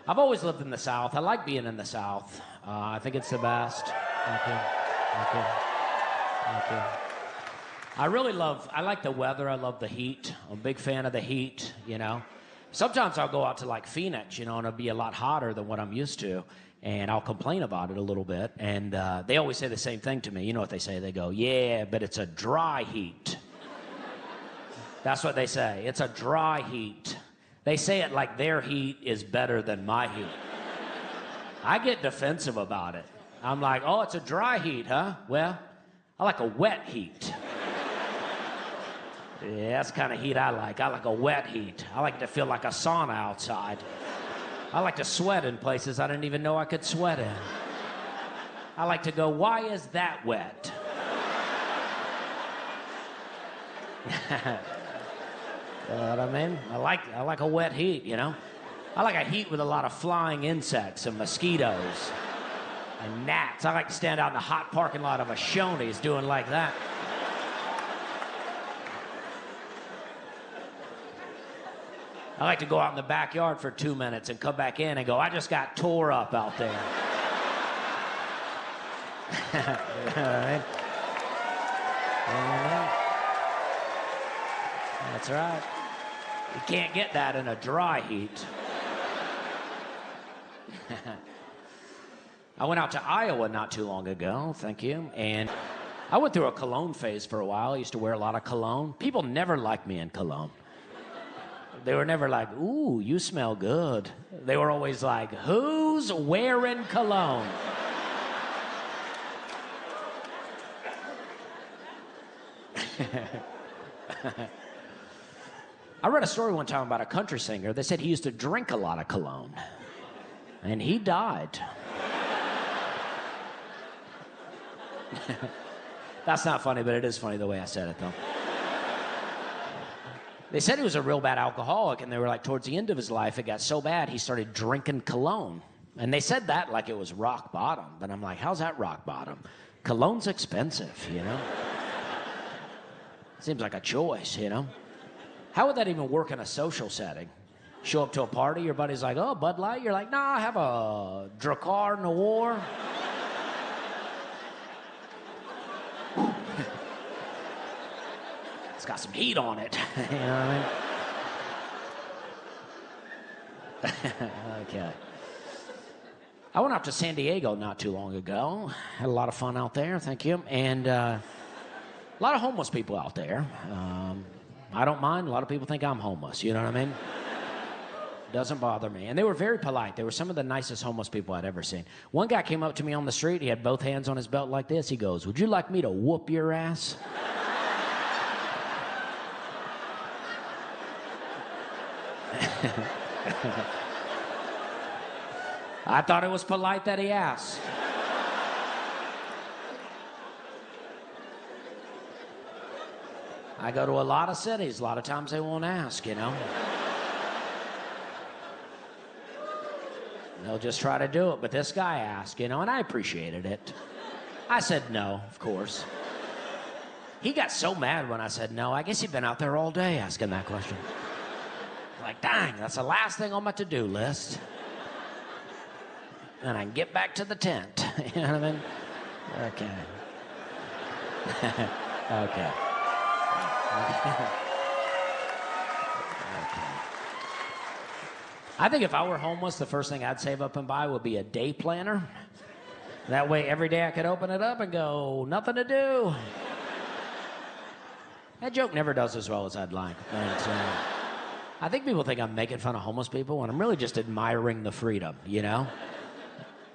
I've always lived in the South. I like being in the South. I think it's the best. Thank you. Thank you. Thank you. I like the weather. I love the heat. I'm a big fan of the heat, you know. Sometimes I'll go out to like Phoenix, you know, and it'll be a lot hotter than what I'm used to. And I'll complain about it a little bit. And they always say the same thing to me. You know what they say? They go, yeah, but it's a dry heat. That's what they say. It's a dry heat. They say it like their heat is better than my heat. I get defensive about it. I'm like, oh, it's a dry heat, huh? Well, I like a wet heat. Yeah, that's the kind of heat I like. I like a wet heat. I like to feel like a sauna outside. I like to sweat in places I didn't even know I could sweat in. I like to go, why is that wet? You know what I mean? I like a wet heat, you know? I like a heat with a lot of flying insects and mosquitoes and gnats. I like to stand out in the hot parking lot of a Shoney's doing like that. I like to go out in the backyard for 2 minutes and come back in and go, I just got tore up out there. You know what I mean? That's right. You can't get that in a dry heat. I went out to Iowa not too long ago, thank you, and I went through a cologne phase for a while. I used to wear a lot of cologne. People never liked me in cologne. They were never like, ooh, you smell good. They were always like, who's wearing cologne? I read a story one time about a country singer. They said he used to drink a lot of cologne, and he died. That's not funny, but it is funny the way I said it, though. They said he was a real bad alcoholic, and they were like, towards the end of his life, it got so bad, he started drinking cologne. And they said that like it was rock bottom. But I'm like, how's that rock bottom? Cologne's expensive, you know? Seems like a choice, you know? How would that even work in a social setting? Show up to a party, your buddy's like, oh, Bud Light? You're like, nah, I have a Drakkar Noir. It's got some heat on it. You know what I mean? Okay. I went out to San Diego not too long ago. Had a lot of fun out there, thank you. And a lot of homeless people out there. I don't mind. A lot of people think I'm homeless, you know what I mean? Doesn't bother me. And they were very polite. They were some of the nicest homeless people I'd ever seen. One guy came up to me on the street. He had both hands on his belt like this. He goes, would you like me to whoop your ass? I thought it was polite that he asked. I go to a lot of cities. A lot of times they won't ask, you know. They'll just try to do it. But this guy asked, you know, and I appreciated it. I said no, of course. He got so mad when I said no. I guess he'd been out there all day asking that question. Like, dang, that's the last thing on my to-do list. And I can get back to the tent. You know what I mean? Okay. Okay. Okay. I think if I were homeless, the first thing I'd save up and buy would be a day planner. That way, every day I could open it up and go, nothing to do. That joke never does as well as I'd like. But, I think people think I'm making fun of homeless people when I'm really just admiring the freedom, you know?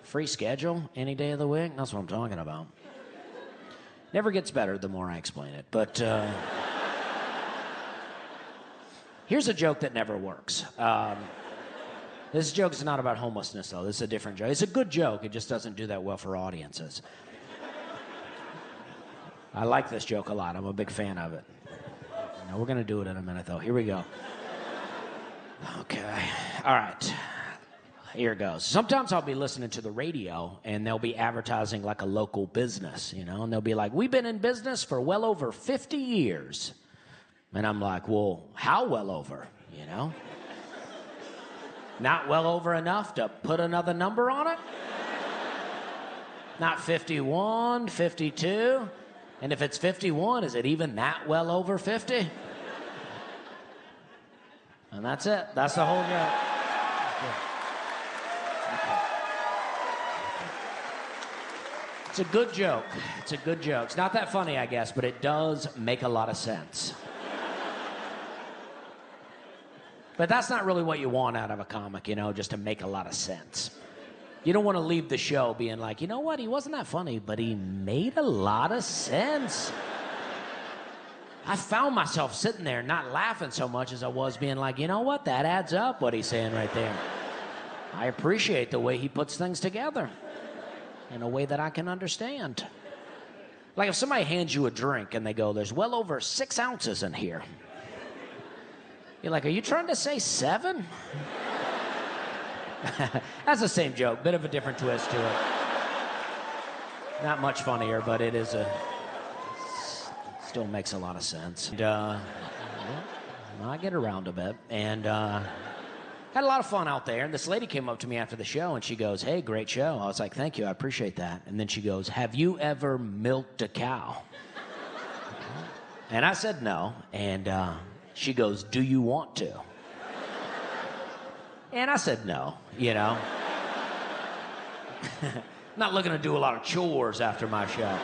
Free schedule any day of the week, that's what I'm talking about. Never gets better the more I explain it, but here's a joke that never works. This joke is not about homelessness, though. This is a different joke. It's a good joke, it just doesn't do that well for audiences. I like this joke a lot. I'm a big fan of it. Now, we're going to do it in a minute, though. Here we go. Okay. All right. Here it goes. Sometimes I'll be listening to the radio, and they'll be advertising like a local business, you know, and they'll be like, we've been in business for well over 50 years. And I'm like, well, how well over, you know? Not well over enough to put another number on it? Not 51, 52? And if it's 51, is it even that well over 50? And that's it. That's the whole joke. It's a good joke. It's a good joke. It's not that funny, I guess, but it does make a lot of sense. But that's not really what you want out of a comic, you know, just to make a lot of sense. You don't want to leave the show being like, you know what, he wasn't that funny, but he made a lot of sense. I found myself sitting there not laughing so much as I was being like, you know what, that adds up, what he's saying right there. I appreciate the way he puts things together in a way that I can understand. Like if somebody hands you a drink and they go, there's well over 6 ounces in here. You're like, are you trying to say 7? That's the same joke, bit of a different twist to it. Not much funnier, but it is still makes a lot of sense. And, I get around a bit, and had a lot of fun out there. And this lady came up to me after the show, and she goes, hey, great show. I was like, thank you, I appreciate that. And then she goes, have you ever milked a cow? And I said no, and she goes, do you want to? And I said no, you know. Not looking to do a lot of chores after my show.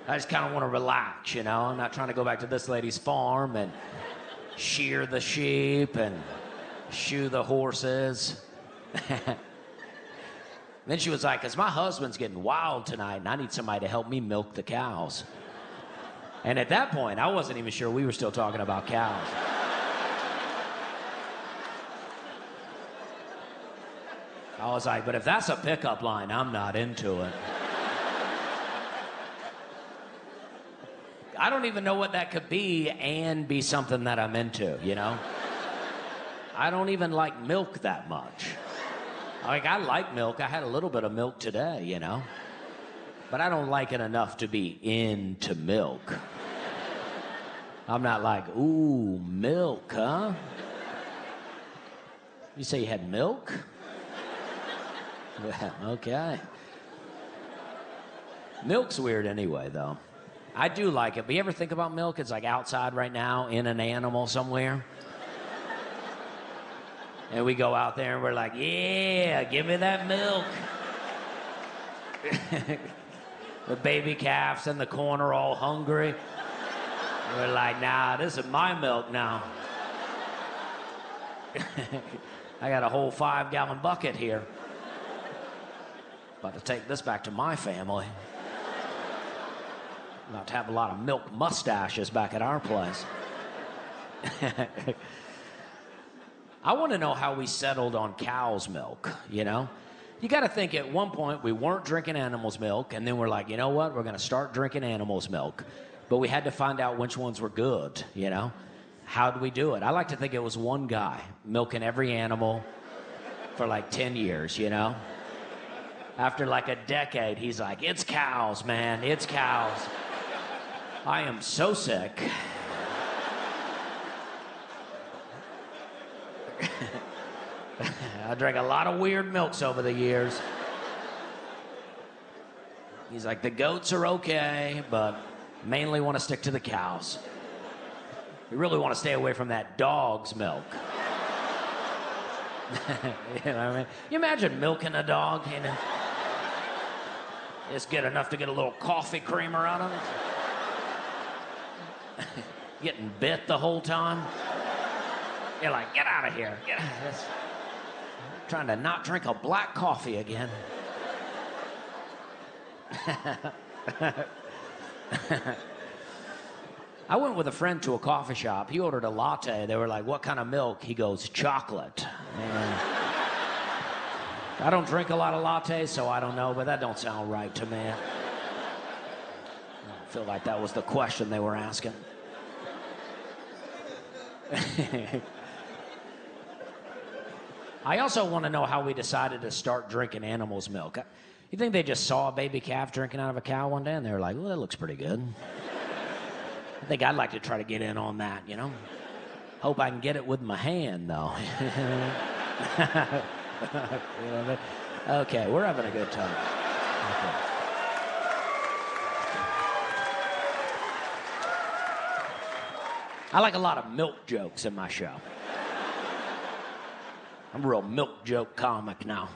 I just kind of want to relax, you know. I'm not trying to go back to this lady's farm and shear the sheep and shoe the horses. Then she was like, because my husband's getting wild tonight and I need somebody to help me milk the cows. And at that point, I wasn't even sure we were still talking about cows. I was like, but if that's a pickup line, I'm not into it. I don't even know what that could be and be something that I'm into, you know? I don't even like milk that much. Like, I like milk. I had a little bit of milk today, you know? But I don't like it enough to be into milk. I'm not like, ooh, milk, huh? You say you had milk? Yeah, okay. Milk's weird anyway, though. I do like it, but you ever think about milk? It's like outside right now in an animal somewhere. And we go out there and we're like, yeah, give me that milk. The baby calves in the corner all hungry. We're like, nah, this is my milk now. I got a whole 5-gallon bucket here. About to take this back to my family. About to have a lot of milk mustaches back at our place. I want to know how we settled on cow's milk, you know? You got to think at one point we weren't drinking animals' milk, and then we're like, you know what? We're going to start drinking animals' milk. But we had to find out which ones were good, you know? How did we do it? I like to think it was one guy milking every animal for like 10 years, you know? After like a decade, he's like, it's cows, man, it's cows. I am so sick. I drank a lot of weird milks over the years. He's like, the goats are okay, but mainly want to stick to the cows. We really want to stay away from that dog's milk. You know what I mean? You imagine milking a dog, you know? Just get enough to get a little coffee creamer out of it. Getting bit the whole time. You're like, get out of here. Get out of this. Trying to not drink a black coffee again. I went with a friend to a coffee shop. He ordered a latte. They were like, what kind of milk? He goes, chocolate. And I don't drink a lot of lattes, so I don't know, but that don't sound right to me. I feel like that was the question they were asking. I also want to know how we decided to start drinking animals' milk. You think they just saw a baby calf drinking out of a cow one day and they were like, well, that looks pretty good. I think I'd like to try to get in on that, you know? Hope I can get it with my hand, though. You know what I mean? Okay, we're having a good time. Okay. I like a lot of milk jokes in my show. I'm a real milk joke comic now.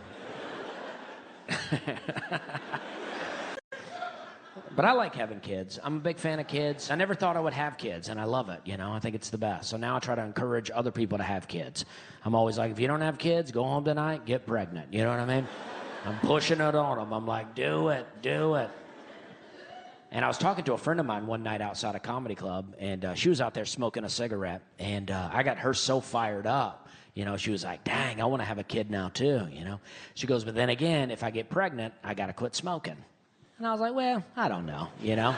But I like having kids. I'm a big fan of kids. I never thought I would have kids, and I love it, you know? I think it's the best. So now I try to encourage other people to have kids. I'm always like, if you don't have kids, go home tonight, get pregnant. You know what I mean? I'm pushing it on them. I'm like, do it, do it. And I was talking to a friend of mine one night outside a comedy club, and she was out there smoking a cigarette, and I got her so fired up. You know, she was like, dang, I want to have a kid now too, you know? She goes, but then again, if I get pregnant, I got to quit smoking. And I was like, well, I don't know, you know?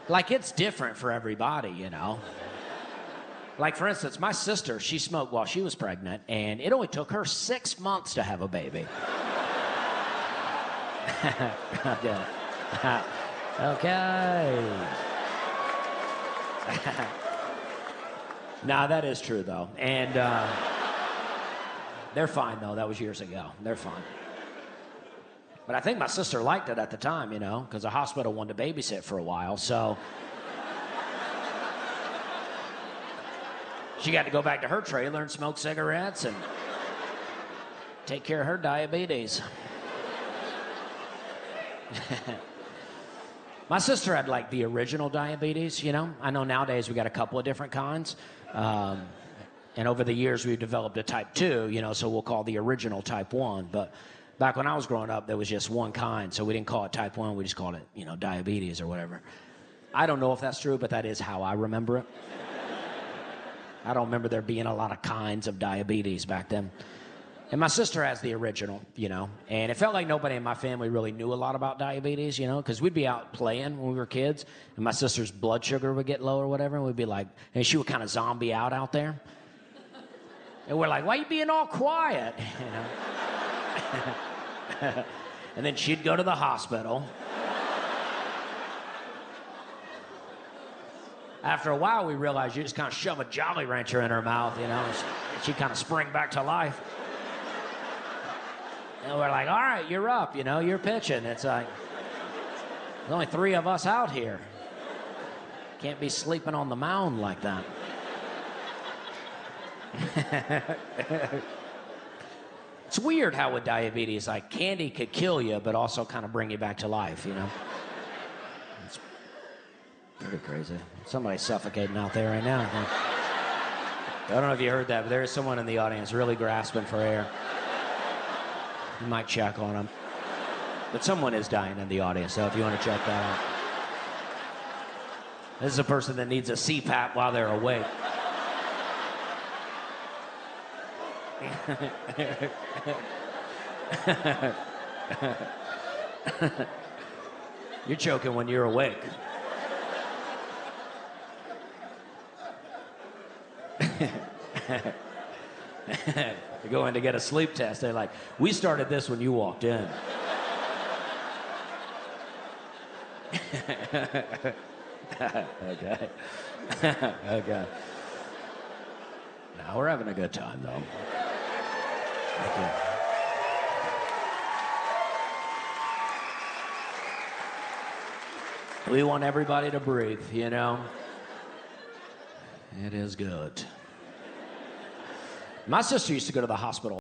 Like, it's different for everybody, you know? Like, for instance, my sister, she smoked while she was pregnant, and it only took her 6 months to have a baby. Okay. Okay. Nah, that is true, though. And they're fine, though. That was years ago. They're fine. But I think my sister liked it at the time, you know, because the hospital wanted to babysit for a while, so she got to go back to her trailer and smoke cigarettes and take care of her diabetes. My sister had, like, the original diabetes, you know? I know nowadays we got a couple of different kinds. And over the years, we've developed a type 2, you know, so we'll call the original type 1. But back when I was growing up, there was just one kind, so we didn't call it type 1. We just called it, you know, diabetes or whatever. I don't know if that's true, but that is how I remember it. I don't remember there being a lot of kinds of diabetes back then. And my sister has the original, you know, and it felt like nobody in my family really knew a lot about diabetes, you know, because we'd be out playing when we were kids, and my sister's blood sugar would get low or whatever, and we'd be like, and she would kind of zombie out there. And we're like, why you being all quiet, you know? And then she'd go to the hospital. After a while, we realized you just kind of shove a Jolly Rancher in her mouth, you know, and she kind of spring back to life. And we're like, all right, you're up, you know, you're pitching. It's like, there's only 3 of us out here. Can't be sleeping on the mound like that. It's weird how with diabetes, like, candy could kill you, but also kind of bring you back to life, you know? It's pretty crazy. Somebody's suffocating out there right now. I don't know if you heard that, but there is someone in the audience really grasping for air. You might check on them. But someone is dying in the audience, so if you want to check that out. This is a person that needs a CPAP while they're awake. You're choking when you're awake. They go in to get a sleep test. They're like, we started this when you walked in. Okay. Okay. Now we're having a good time, though. Okay. We want everybody to breathe, you know? It is good. My sister used to go to the hospital